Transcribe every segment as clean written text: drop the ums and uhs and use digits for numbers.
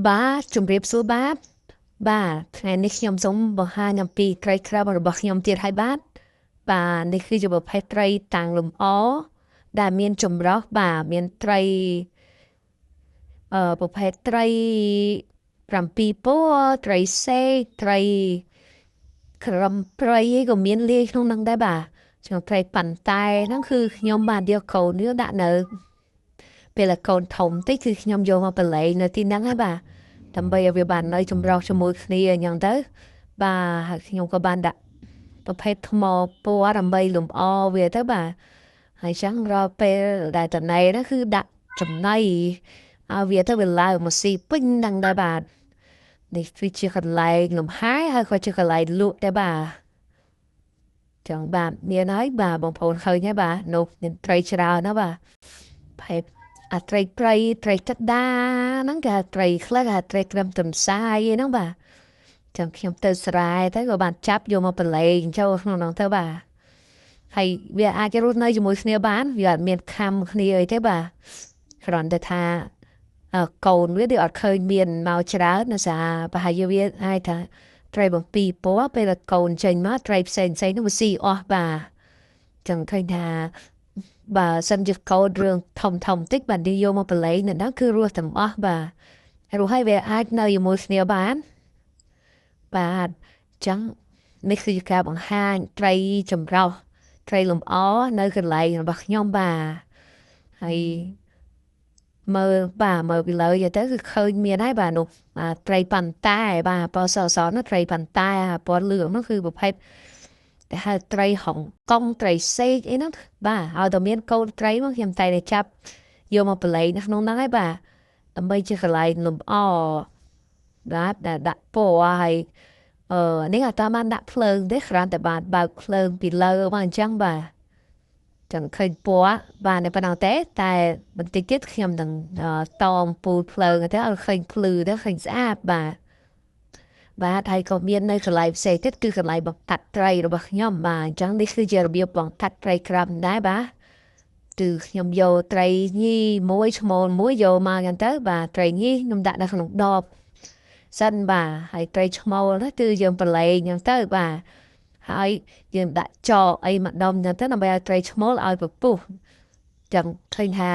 បាទជំរាបសួរបាទបាទថ្ងៃនេះខ្ញុំសូមបង្ហាញអំពីត្រីក្រាបរបស់ខ្ញុំទៀតហើយបាទនេះគឺជាប្រភេទត្រីតាំងលម្អដែលមានចម្រុះបាទមានត្រីប្រភេទត្រី7ពណ៌ត្រីសេកត្រីក្រំព្រៃក៏មានលាយក្នុងហ្នឹងដែរបាទចំត្រីប៉ាន់តែហ្នឹងគឺខ្ញុំបាទយកកូននេះដាក់នៅពេលកូនធំតិចគឺខ្ញុំយកមកបលែងនៅទីហ្នឹងហើយបាទដើម្បីឲ្យវាបាននៅចម្រុះជាមួយគ្នាអញ្ចឹងទៅបាទហើយខ្ញុំក៏បានដាក់ប្រភេទថ្មពណ៌ដើម្បីលម្អវាទៅបាទហើយចឹងរាល់ពេលដែលតណៃđóគឺដាក់ចំណៃឲ្យវាទៅវាឡើងមកស៊ីពេញហ្នឹងដែរបាទនេះគឺជាកន្លែងលំហែហើយក៏ជាកន្លែងលក់ដែរបាទចឹងបាទមានហើយបាទបងប្អូនឃើញហើយបាទនោះមានត្រីច្រើនណាបាទផែអាត្រីព្រៃត្រីទឹកដាហ្នឹងគេត្រីខ្លះគេត្រីក្រាំទន្សាយហ្នឹងបាទចឹងខ្ញុំទៅស្រែទៅក៏បានចាប់យកមកប្រឡែងចូលក្នុងហ្នឹងទៅបាទហើយវាអាចរស់នៅជាមួយគ្នាបានវាអត់មានខំគ្នាអីទេបាទគ្រាន់តែថាកូនវាដូចអត់ឃើញមានមកច្រើនណាសាប្រហែលជាវាអាចថាត្រីបំពីពណ៌ពេលកូនចេញមកត្រីផ្សេងនោះវាស៊ីអស់បាទចឹងឃើញថាបើសិនជាកូនរឿងធំតិចបាទនិយាយមកប្រឡែងនៅហ្នឹងគឺរស់ទាំងអស់បាទរស់ហើយវាអាចនៅជាមួយគ្នាបានបាទចឹងនេះគឺជាការបង្ហាញត្រីចម្រុះត្រីលម្អនៅកន្លែងរបស់ខ្ញុំបាទហើយមើលពីលើទៅគឺឃើញមានហើយបាទនោះត្រីប៉ាន់តែបាទពណ៌សនោះត្រីប៉ាន់តែពណ៌លឿងនោះគឺប្រភេទតែហៅត្រីហុងកុងត្រីសេកអីហ្នឹងបាទឲ្យតែមានកូនត្រីមកខ្ញុំតែចាប់យកមកប្រឡែងនៅក្នុងហ្នឹងហើយបាទដើម្បីជាកន្លែងលម្អបាទដែលដាក់ពណ៌ហើយនេះអត់តាមបានដាក់ភ្លើងទេគ្រាន់តែបានបើកភ្លើងពីលើមកអញ្ចឹងបាទចឹងឃើញពណ៌បានតែប៉ុណ្ណឹងទេតែបន្តិចទៀតខ្ញុំនឹងតមពូលភ្លើងទៅឲ្យឃើញភ្លឺទៅឃើញស្អាតបាទហើយក៏មាននៅកន្លែងផ្សេងទៀតគឺកន្លែងបង្កាត់ត្រីរបស់ខ្ញុំបាទអញ្ចឹងនេះគឺជារបៀបបង្កាត់ត្រីក្រាំដែរបាទគឺខ្ញុំយកត្រីញីមួយឈ្មោលមួយយកមកអញ្ចឹងទៅបាទត្រីញីខ្ញុំដាក់នៅក្នុងដបសិនបាទហើយត្រីឈ្មោលនោះគឺយើងប្រឡែងអញ្ចឹងទៅបាទហើយយើងដាក់ចកអីម្ដុំអញ្ចឹងទៅដើម្បីឲ្យត្រីឈ្មោលឲ្យពពុះចឹងឃើញថា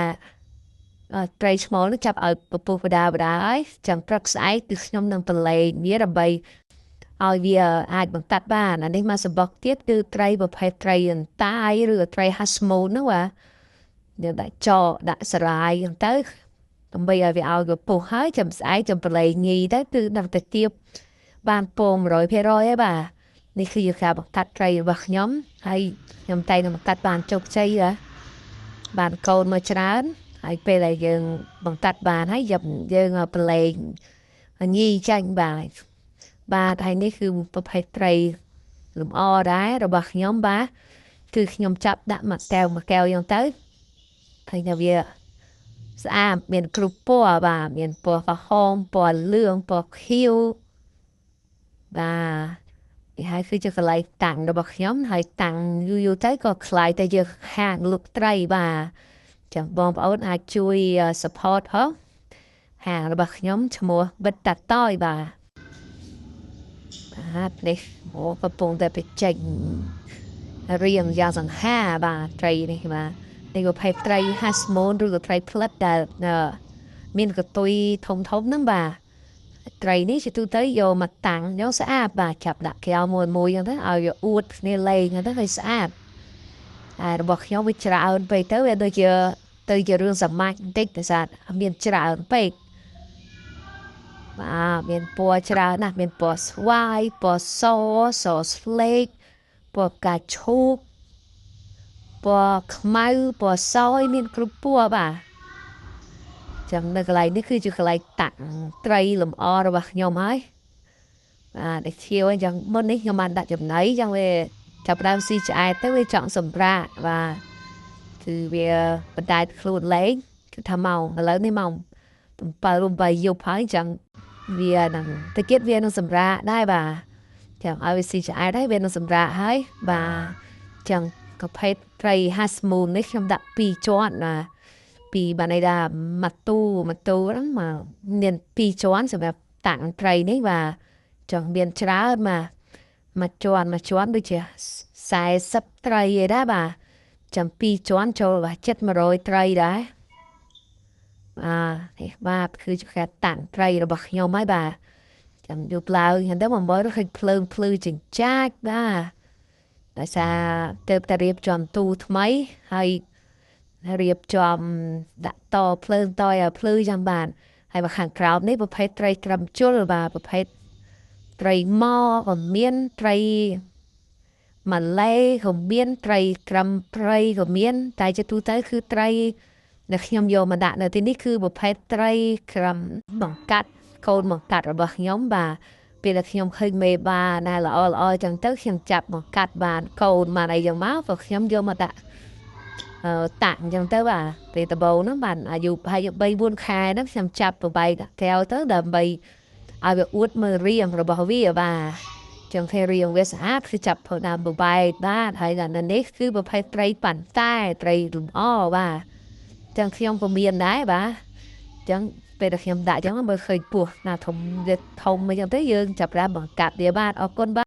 ត្រីឈ្មោលនឹងចាប់ឲ្យពពុះបដាហើយចឹងព្រឹកស្អែកគឺខ្ញុំនឹងប្រឡែងវាដើម្បីឲ្យវាអាចបង្កាត់បានអានេះមកសម្បុកទៀតគឺត្រីប្រភេទត្រីអន្តាយឬត្រីហាស្មូនហ្នឹងបាទយើងដាក់ចកដាក់សារាយអញ្ចឹងទៅដើម្បីឲ្យវាឲ្យពពុះហើយចាំស្អែកចាំប្រឡែងញីទៅគឺនឹងទៅទៀបបានពង 100% ហើយបាទនេះគឺជាការបង្កាត់ត្រីរបស់ខ្ញុំហើយខ្ញុំតែនឹងបង្កាត់បានជោគជ័យបានកូនមកច្រើនហើយពេលដែលយើងបង្កាត់បានហើយយើងប្រឡែងញីចាញ់បាទហើយនេះគឺប្រភេទត្រីលម្អដែររបស់ខ្ញុំបាទគឺខ្ញុំចាប់ដាក់មួយកែវយ៉ាងទៅឃើញថាវាស្អាតមានគ្រប់ពណ៌បាទមានពណ៌ក្រហមពណ៌លឿងពណ៌ខៀវបាទហើយគឺជាកន្លែងតាំងរបស់ខ្ញុំហើយតាំងយូរទៅក៏คล้ายតែយើងហាងលក់ត្រីបាទចឹងបងប្អូនអាចជួយ support ផងហាងរបស់ខ្ញុំឈ្មោះបិទតាតយបាទនេះកំពុងតែបច្ចេករៀងយ៉ាងសង្ហាបាទត្រីនេះបាទនេះក៏ផែត្រីហាស្មូនឬក៏ត្រីផ្លិតដែលមានកតុយធំហ្នឹងបាទត្រីនេះជាទូទៅយកមកតាំងយកស្អាតបាទចាប់ដាក់កែវមួយអញ្ចឹងទៅឲ្យវាអួតគ្នាលេងទៅឲ្យស្អាតហើយរបស់ខ្ញុំវាច្រើនពេកទៅវាដូចជារឿងសាមញ្ញបន្តិចតែស្អាតមានច្រើនពេកបាទមានពណ៌ច្រើនណាស់មានពណ៌ស្វាយពណ៌សស្លេកពណ៌ផ្កាឈូកពណ៌ខ្មៅពណ៌សមានគ្រប់ពណ៌បាទចឹងនៅកន្លែងនេះគឺជាកន្លែងតាក់ត្រីលម្អរបស់ខ្ញុំហើយបាទតែឈៀវអញ្ចឹងមុននេះខ្ញុំបានដាក់ចំណីចឹងវាចាប់ដើមស៊ីឆ្អែតទៅវាចង់សម្រាកបាទគឺវាបណ្ដែតខ្លួនលេងគឺថាម៉ោងឥឡូវនេះម៉ោង7 យប់ហើយចឹងវានឹងតិចទៀតវានឹងសម្រាកដែរបាទចាំឲ្យវាស៊ីឆ្អែតហើយវានឹងសម្រាកហើយបាទចឹងប្រភេទត្រីហាស្មូននេះខ្ញុំដាក់2ជាន់ណា ពីបានន័យថាម៉ូតូហ្នឹងមកមាន2ជាន់សម្រាប់តាំងត្រីនេះបាទចង់មានច្រើនបាទមួយជាន់ដូចជា40ត្រីឯដែរបាទចាំ2ជាន់ចូលបាទជិត100ត្រីដែរនេះបាទគឺជាការតាំងត្រីរបស់ខ្ញុំហើយបាទចាំយប់ឡើងហ្នឹងទៅបំបីរកឃើញភ្លើងភ្លឺចិញ្ចាចបាទដោយសារទៅតែរៀបចំទូថ្មីហើយរៀបចំដាក់តភ្លើងតឲ្យភ្លឺចាំបានហើយមកខាងក្រោមនេះប្រភេទត្រីក្រាំជុលបាទប្រភេទត្រីម៉ក៏មានត្រីម៉ាឡេក៏មានត្រីក្រាំព្រៃក៏មានតែជាទូទៅគឺត្រីដែលខ្ញុំយកមកដាក់នៅទីនេះគឺប្រភេទត្រីក្រាំបង្កាត់កូនបង្កាត់របស់ខ្ញុំបាទពេលដែលខ្ញុំឃើញមេបាណាល្អចឹងទៅខ្ញុំចាប់បង្កាត់បានកូនបានអីយ៉ាងមកក៏ខ្ញុំយកមកដាក់តាក់អញ្ចឹងទៅបាទពេលដំបូងហ្នឹងបានអាយុប្រហែល3-4 ខែហ្នឹងខ្ញុំចាប់ប្របែកកែវទៅដើម្បីឲ្យវាអួតមើលរាងរបស់វាបាទចឹងពេលរាងវាស្អាតគឺចាប់ព្រោះតាមប្របែកបាទហើយនៅនេះគឺប្រភេទត្រីប៉ាន់តែត្រីលំអបាទចឹងខ្ញុំក៏មានដែរបាទចឹងពេលដែលខ្ញុំដាក់ចឹងមើលឃើញពោះណាធំអញ្ចឹងទៅយើងចាប់ផ្ដើមបង្កាត់វាបាទអរគុណបាទ